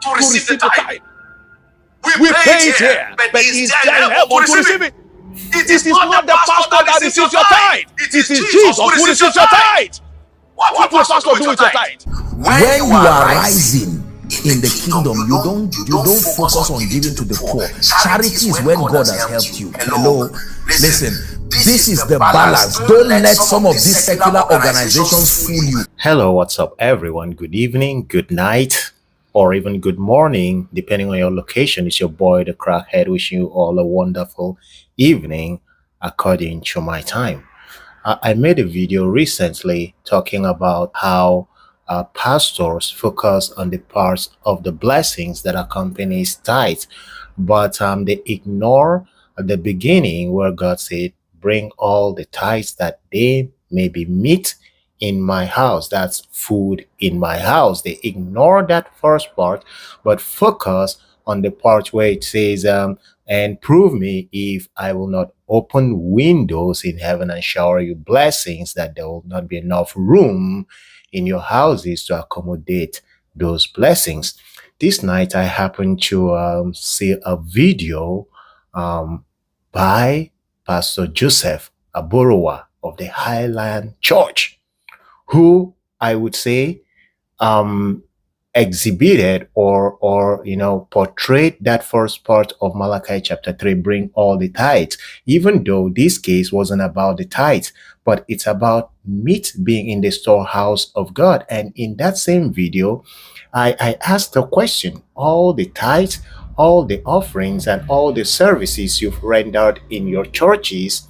to receive the tithe. We pay it here, but he's there in heaven to receive it. It is not the pastor that receives your tithe. It is Jesus who receives your tithe. What will pastor do with your tithe? When you are rising in the kingdom, you don't focus on giving to the poor. Charity is when God has helped you. Hello, listen. This is the balance. Don't let some of these secular organizations fool you. Hello, what's up, everyone? Good evening, good night, or even good morning, depending on your location. It's your boy, the Crackhead, wishing you all a wonderful evening according to my time. I made a video recently talking about how pastors focus on the parts of the blessings that accompanies tithes, but they ignore the beginning where God said, bring all the tithes that they may be meat in my house. That's food in my house. They ignore that first part, but focus on the part where it says, and prove me if I will not open windows in heaven and shower you blessings, that there will not be enough room in your houses to accommodate those blessings. This night I happened to see a video by Pastor Joseph Aborowa of the Highland Church, who I would say exhibited or portrayed that first part of Malachi chapter 3, bring all the tithes, even though this case wasn't about the tithes, but it's about meat being in the storehouse of God. And in that same video, I asked the question, all the tithes, all the offerings, and all the services you've rendered in your churches,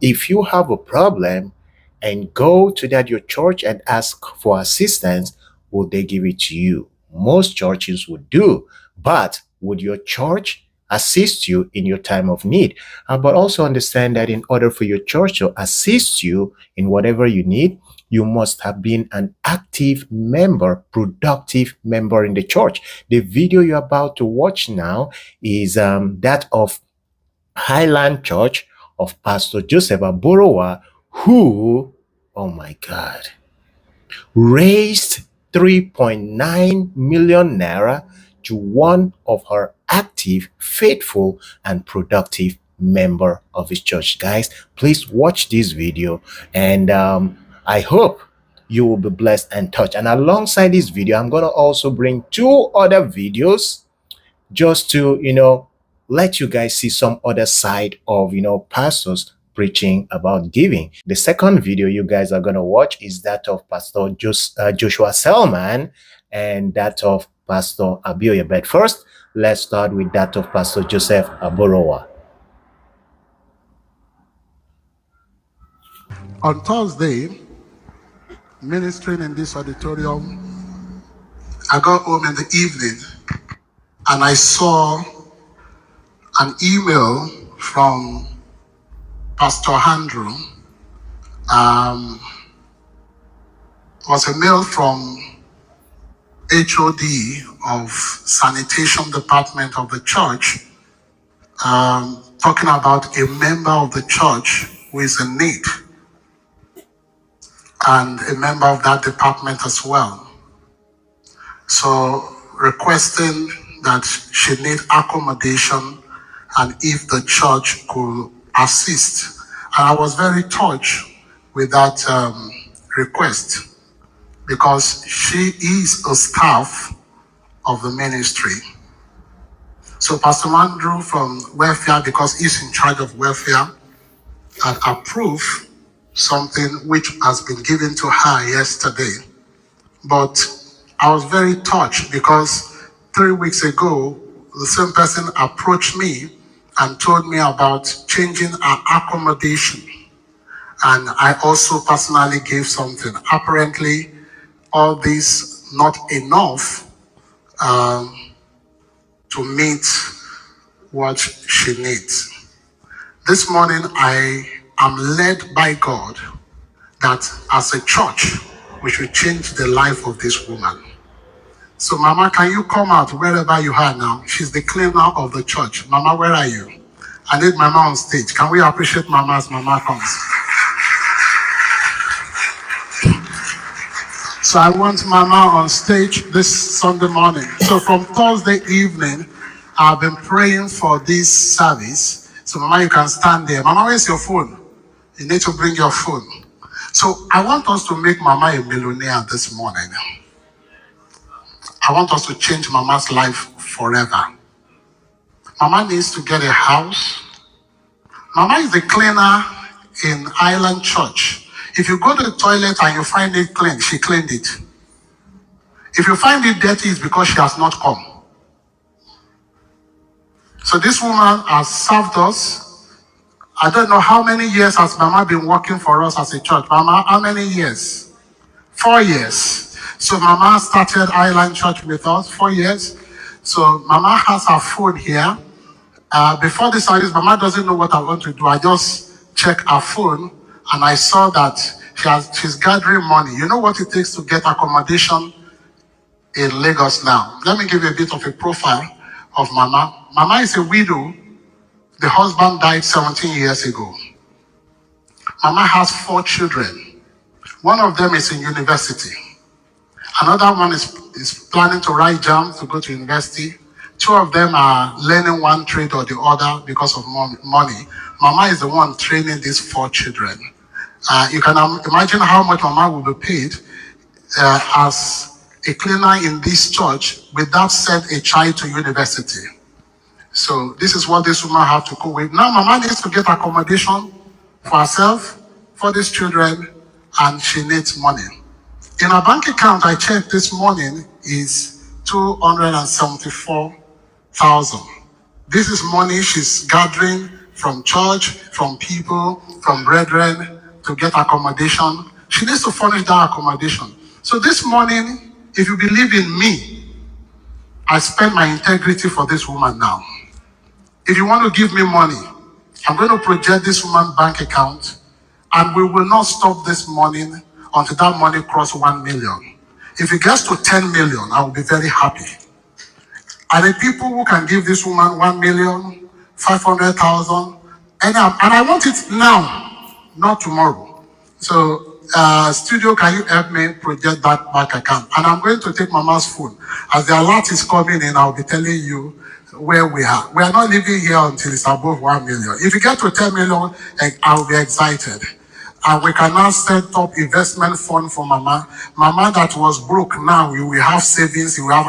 if you have a problem and go to your church and ask for assistance, would they give it to you? Most churches would do, but would your church assist you in your time of need? But also understand that in order for your church to assist you in whatever you need, you must have been an active member, productive member in the church. The video you're about to watch now is that of Highland Church of Pastor Joseph Aborowa, who, oh my God, raised 3.9 million naira to one of her active, faithful, and productive member of his church. Guys, please watch this video, and I hope you will be blessed and touched. And alongside this video, I'm going to also bring two other videos just to, let you guys see some other side of, pastors preaching about giving. The second video you guys are going to watch is that of Pastor Joshua Selman and that of Pastor Abioye. But first, let's start with that of Pastor Joseph Aborowa. On Thursday, ministering in this auditorium, I got home in the evening and I saw an email from Pastor Andrew. Was a mail from HOD of Sanitation Department of the church, talking about a member of the church who is in need, and a member of that department as well. So requesting that she need accommodation and if the church could assist. And I was very touched with that request, because she is a staff of the ministry. So Pastor Andrew from welfare, because he's in charge of welfare, had approved something which has been given to her yesterday. But I was very touched because 3 weeks ago, the same person approached me and told me about changing our accommodation. And I also personally gave something. Apparently, all this not enough to meet what she needs. This morning, I am led by God that as a church, we should change the life of this woman. So Mama, can you come out wherever you are now? She's the cleaner of the church. Mama, where are you? I need Mama on stage. Can we appreciate Mama as Mama comes? So I want Mama on stage this Sunday morning. So from Thursday evening, I've been praying for this service. So Mama, you can stand there. Mama, where's your phone? You need to bring your phone. So I want us to make Mama a millionaire this morning. I want us to change Mama's life forever. Mama needs to get a house. Mama is the cleaner in Highland Church. If you go to the toilet and you find it clean, she cleaned it. If you find it dirty, it's because she has not come. So this woman has served us. I don't know how many years has Mama been working for us as a church. Mama, how many years? 4 years. So Mama started Highland Church with us, 4 years. So Mama has her phone here. Before this service, Mama doesn't know what I want to do. I just check her phone and I saw that she's gathering money. You know what it takes to get accommodation in Lagos now? Let me give you a bit of a profile of Mama. Mama is a widow. The husband died 17 years ago. Mama has 4 children. One of them is in university. Another one is planning to write JAM to go to university. 2 of them are learning one trade or the other because of money. Mama is the one training these 4 children. You can imagine how much Mama will be paid as a cleaner in this church without sending a child to university. So this is what this woman have to cope with. Now Mama needs to get accommodation for herself, for these children, and she needs money. In her bank account, I checked this morning, is 274,000. This is money she's gathering from church, from people, from brethren to get accommodation. She needs to furnish that accommodation. So this morning, if you believe in me, I spend my integrity for this woman now. If you want to give me money, I'm going to project this woman's bank account, and we will not stop this morning until that money crosses 1 million. If it gets to 10 million, I will be very happy. And the people who can give this woman 1,500,000, and I want it now, not tomorrow. So, studio, can you help me project that bank account? And I'm going to take Mama's phone. As the alert is coming in, I'll be telling you where we are. We are not living here until it's above 1 million. If you get to 10 million, I'll be excited. And we can now set up investment fund for Mama. Mama that was broke, now you will have savings, you will have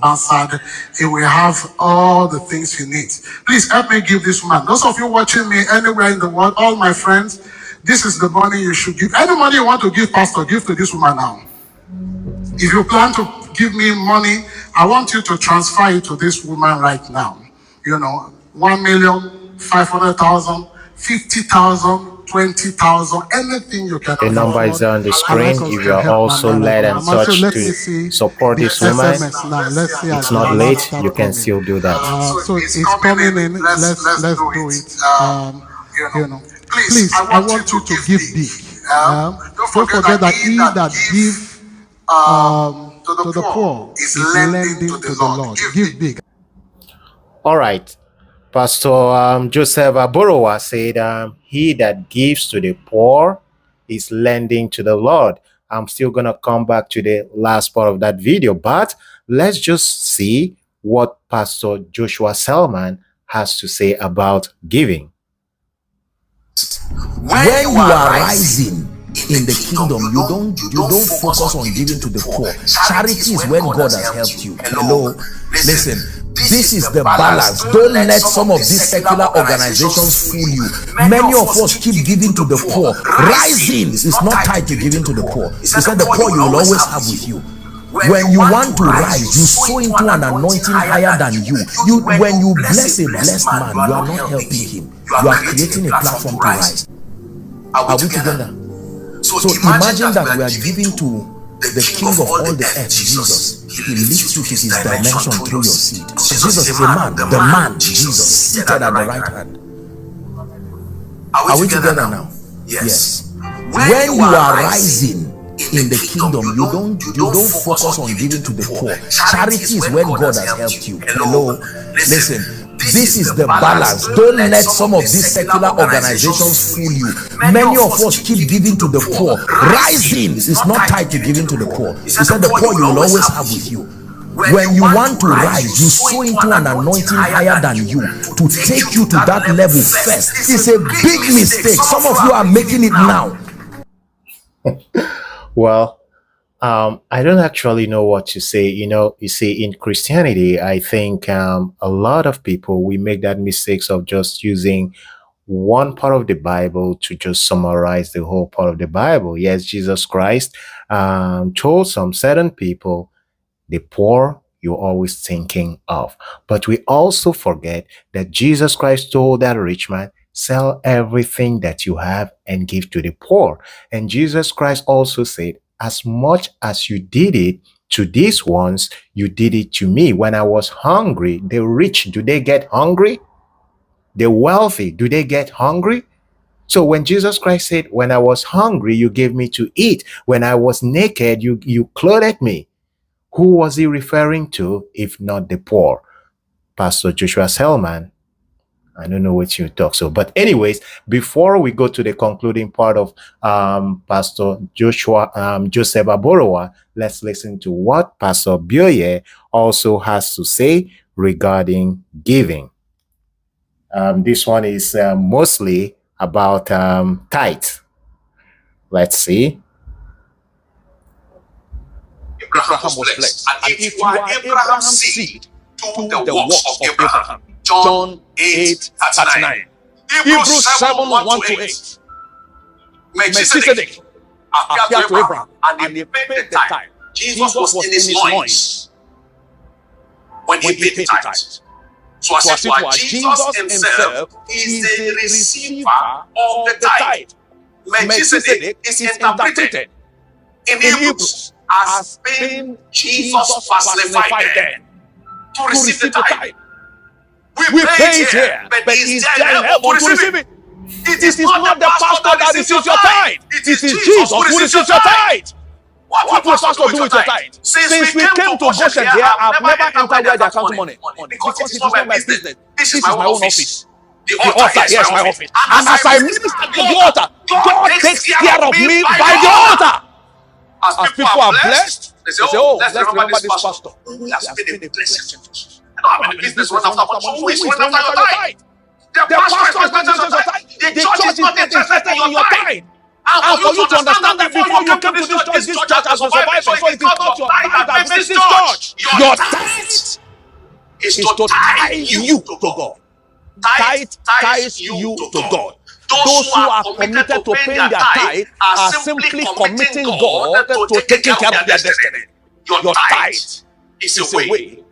answered, you will have all the things you need. Please help me give this woman. Those of you watching me anywhere in the world, all my friends, this is the money you should give. Any money you want to give, Pastor, give to this woman now. If you plan to give me money, I want you to transfer it to this woman right now. You know, 1,500,000, 50,000, 20,000, anything you can. The number is on the screen. If you are also led and touched to support this woman, it's not late. You can still do that. So it's coming in. Let's do it. You know, please, I want you to give big. Don't forget that he that gives to the poor is lending to the Lord. Give big. All right. Pastor Joseph Aborowa said, he that gives to the poor is lending to the Lord. I'm still going to come back to the last part of that video, but let's just see what Pastor Joshua Selman has to say about giving. When you are rising in the kingdom, you don't focus on giving to the poor. Charity is when God has helped you. Hello, listen. This is the balance. Don't let some of these secular organizations fool you. Many of us keep giving to the poor. Rising is not tied to giving to the poor. It's not the poor you will always have with you. When you want to rise, you sow into an anointing higher than you. When you bless a blessed man, you are not helping him. You are creating a platform to rise. Are we together? So imagine that we are giving to the King of all the earth, Jesus. He lifts you to his dimension through your seed. Jesus is a man, the man, Jesus, seated at the right hand. Are we together now? Yes. When you are rising in the kingdom, you don't focus on giving to the poor. Charity is when God has helped you. Hello, listen. This is the balance. Don't let some of these secular organizations fool you. Many of us keep giving to the poor. Rising is not tied to giving to the poor. He said the poor you will always have with you. When you want to rise, you sow into an anointing higher than you to take you to that level first. It's a big mistake. Some of you are making it now. Well, I don't actually know what to say. You see, in Christianity, I think a lot of people, we make that mistakes of just using one part of the Bible to just summarize the whole part of the Bible. Yes, Jesus Christ told some certain people, the poor you're always thinking of. But we also forget that Jesus Christ told that rich man, sell everything that you have and give to the poor. And Jesus Christ also said, as much as you did it to these ones, you did it to me. When I was hungry, the rich, do they get hungry? The wealthy, do they get hungry? So when Jesus Christ said, when I was hungry, you gave me to eat. When I was naked, you clothed me. Who was he referring to, if not the poor? Pastor Joshua Selman. I don't know what you talk so. But anyways, before we go to the concluding part of Pastor Joseph Aborowa, let's listen to what Pastor Abioye also has to say regarding giving. This one is mostly about tithe. Let's see. Abraham was blessed. And if you are Abraham's seed, do the works of Abraham. John 8:39. Hebrews 7:1-8. Melchizedek appeared to Abraham and he paid the tithe. Jesus was in his loins when he paid the tithe. So as it were, Jesus himself is the receiver of the tithe. Melchizedek is interpreted in Hebrews as being Jesus personified then to receive the tithe. We pay it here, but he's there in heaven to receive it. It is not the pastor that receives your tithe. It is Jesus who receives your tithe. What will pastor do with your tithe? Since we came to Goshen here, I've never entered where they account money. Because it is not my business. This is my own office. The altar, yes, my office. And as I minister to the altar, God takes care of me by the altar. As people are blessed, they say, oh, let's remember this pastor who has been a blessing to us. I don't have any business run after money. So who is running after your tithe? The pastor is not interested in your tithe. The church is not interested in your tithe. And for you to understand that before you came to this church has been surviving. So it is not your tithe that makes this church. Your tithe is to tie you to God. Tithe ties you to God. Those who are committed to paying their tithe are simply committing God to taking care of their destiny. Your tithe is a way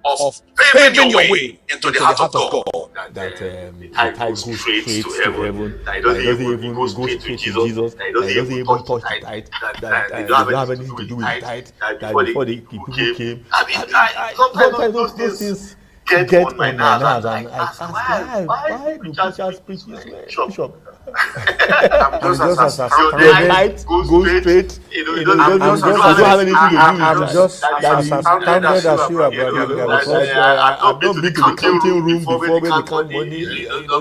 of paving your way into the heart of God. That the tithe goes straight to heaven. That it doesn't even go straight to Jesus. That it doesn't even touch the tithe. That they don't have anything to do with the tithe. That before the people came. Sometimes those things get on my nerves, and I ask, why do preachers preach this way, Bishop? I'm just as astounded. Go straight. I don't have anything to do with it. I'm just as astounded as you are, brother. I've not been to the counting room before when they count money.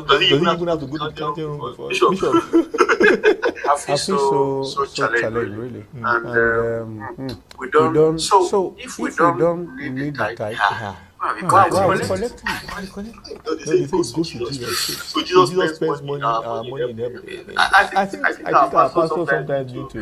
Does he even have to go to the counting room before? Bishop, I feel so challenged, really. And we don't. So if we don't need the tithe, why collect it? They say it goes to Jesus. So Jesus spends money in heaven. I think our pastor sometimes need to.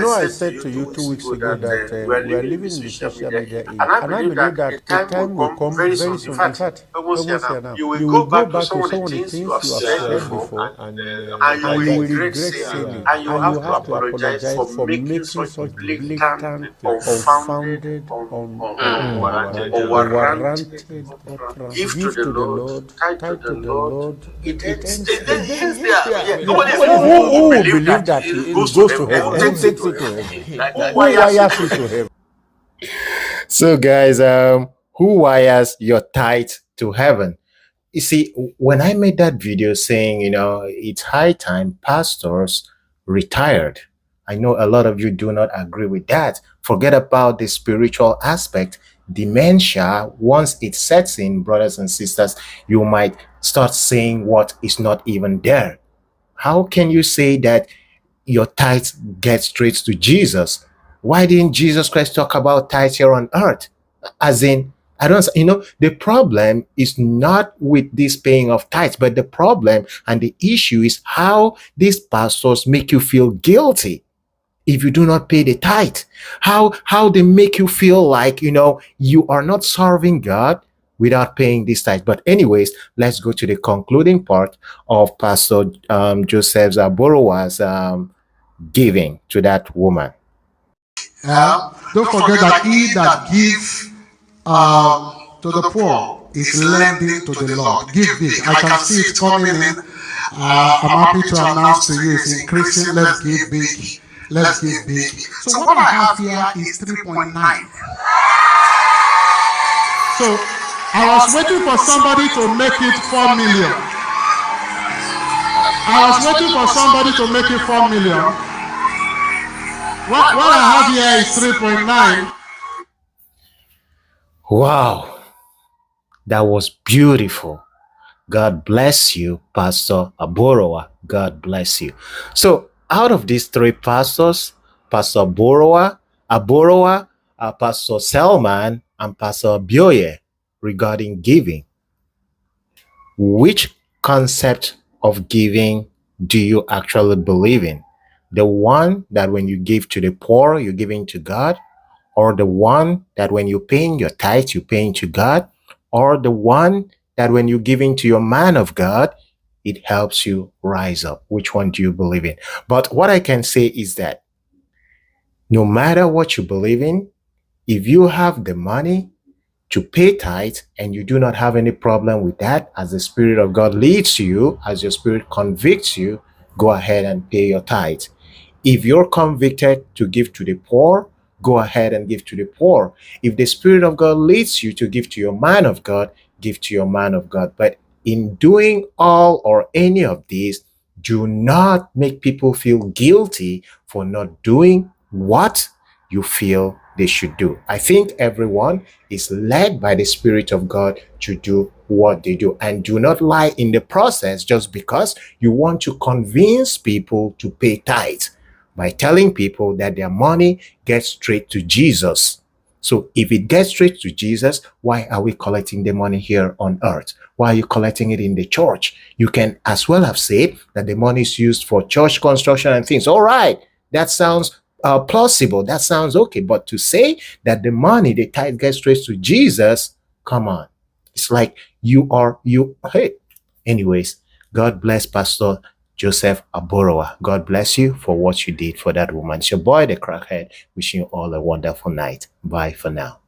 I said to you 2 weeks ago that we are living in the social media age, and I believe that the time will come very soon. In fact, almost here now. You will go back to some of the things you have said before, and you will regret saying it, and you have to apologize for making such blatant, unfounded, unwarranted give to the Lord, tithe to the Lord. It ends there. Who will believe that it goes to heaven? Who takes it to heaven? Who wires it to heaven? So guys, who wires your tithe to heaven? You see, when I made that video saying, it's high time pastors retired, I know a lot of you do not agree with that. Forget about the spiritual aspect. dementia, once it sets in, brothers and sisters, you might start saying what is not even there. How can you say that your tithes get straight to Jesus? Why didn't Jesus Christ talk about tithes here on earth? As in, I don't, the problem is not with this paying of tithes, but the problem and the issue is how these pastors make you feel guilty if you do not pay the tithe. How they make you feel like, you are not serving God without paying this tithe. But anyways, let's go to the concluding part of Pastor Joseph Aborowa's giving to that woman. Don't forget that he that gives to the poor is lending to the Lord. Give big. I can see it coming in. I'm happy to announce to you it's increasing. Let's give big. Let's give big. So what I have here is 3.9. So I was waiting for somebody to make it 4 million. I was waiting for somebody to make it 4 million. What I have here is 3.9. Wow, that was beautiful. God bless you, Pastor Aborowa. God bless you. So out of these three pastors, Pastor Aborowa, Pastor Selman, and Pastor Abioye, regarding giving, which concept of giving do you actually believe in? The one that when you give to the poor, you're giving to God? Or the one that when you're paying your tithe, you're paying to God? Or the one that when you're giving to your man of God, it helps you rise up? Which one do you believe in? But what I can say is that no matter what you believe in, if you have the money to pay tithe and you do not have any problem with that, as the Spirit of God leads you, as your spirit convicts you, go ahead and pay your tithe. If you're convicted to give to the poor, go ahead and give to the poor. If the Spirit of God leads you to give to your man of God, give to your man of God. But in doing all or any of these, do not make people feel guilty for not doing what you feel they should do. I think everyone is led by the Spirit of God to do what they do, and do not lie in the process just because you want to convince people to pay tithes by telling people that their money gets straight to Jesus. So if it gets straight to Jesus, why are we collecting the money here on earth? Why are you collecting it in the church? You can as well have said that the money is used for church construction and things. All right, that sounds plausible. That sounds okay. But to say that the money, the tithe gets straight to Jesus, come on. It's like hey. Anyways, God bless Pastor Joseph Aborowa. God bless you for what you did for that woman. It's your boy, the Crackhead, wishing you all a wonderful night. Bye for now.